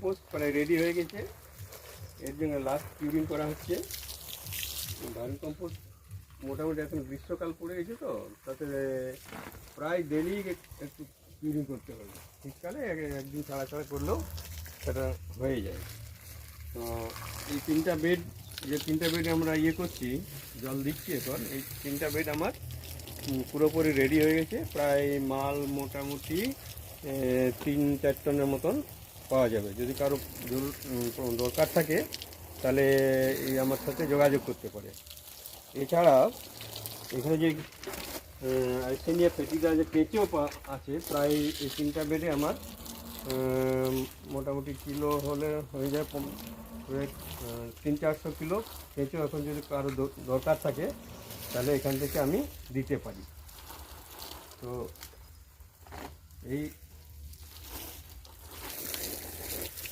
Compost প্রায় ready হয়ে গেছে, এর জন্য লাস্ট কিউরিং করা হচ্ছে। ভার্মি কম্পোস্ট মোটামুটি এখন গ্রীষ্মকাল পড়ে গেছে তো, তাতে প্রায় ডেলি একটু কিউরিং করতে হবে। শীতকালে একদিন ছাড়া ছাড়া করলেও সেটা হয়ে যায়। তো এই তিনটা বেড, যে তিনটা বেড আমরা করছি, জল দিচ্ছি এখন, এই তিনটা বেড আমার পুরোপুরি রেডি হয়ে গেছে। প্রায় মাল মোটামুটি 3-4 টনের মতন পাওয়া যাবে। যদি কারো দরকার থাকে তাহলে এই আমার সাথে যোগাযোগ করতে পারে। এছাড়া এখানে যে আইসেনিয়া ফেটিডা যে কেঁচো আছে, প্রায় এই তিনটা বেডে আমার মোটামুটি কিলো হলে হয়ে যায় 300-400 কিলো কেঁচো। এখন যদি কারো দরকার থাকে তাহলে এখান থেকে আমি দিতে পারি। তো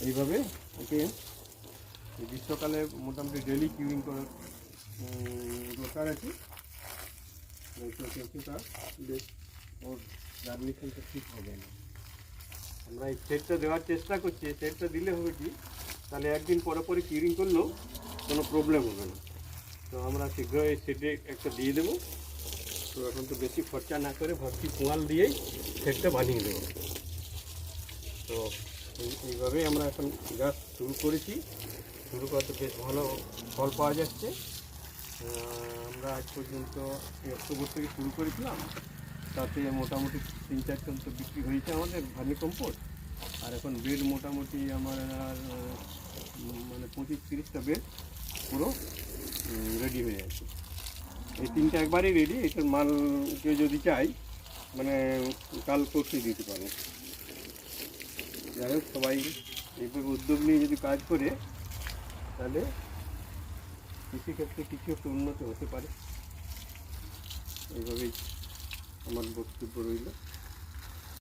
এইভাবে ওকে গ্রীষ্মকালে মোটামুটি ডেলি কিউরিং করার দরকার আছে। কেঁচোটা বেশ ওর জার্মিনেশনটা ঠিক হবে না। আমরা এই সেটটা দেওয়ার চেষ্টা করছি। সেটটা দিলে হবে কি, তাহলে একদিন পরে পরে কিউরিং করলেও কোনো প্রবলেম হবে না। তো আমরা শীঘ্র এই সেটে একটা দিয়ে দেবো। তো এখন তো বেশি খরচা না করে ভর্তি পোঁয়াল দিয়েই সেটটা বানিয়ে দেবো। তো এইভাবেই আমরা এখন গাছ শুরু করেছি। শুরু করতে বেশ ভালো ফল পাওয়া যাচ্ছে। আমরা আজ পর্যন্ত অক্টোবর থেকে শুরু করেছিলাম, তাতে মোটামুটি 3-4 টন তো বিক্রি হয়েছে আমাদের ভার্মি কম্পোস্ট। আর এখন বেড মোটামুটি আমার মানে 25-30টা বেড পুরো রেডি হয়ে আছে। এই তিনটা একবারই রেডি। এটার মাল কেউ যদি চাই মানে কাল পরশু দিতে পারে। যাই হোক, সবাই এইভাবে উদ্যোগ নিয়ে যদি কাজ করে তাহলে কৃষিক্ষেত্রে কিছু একটা উন্নতি হতে পারে। এইভাবেই আমার বক্তব্য রইল।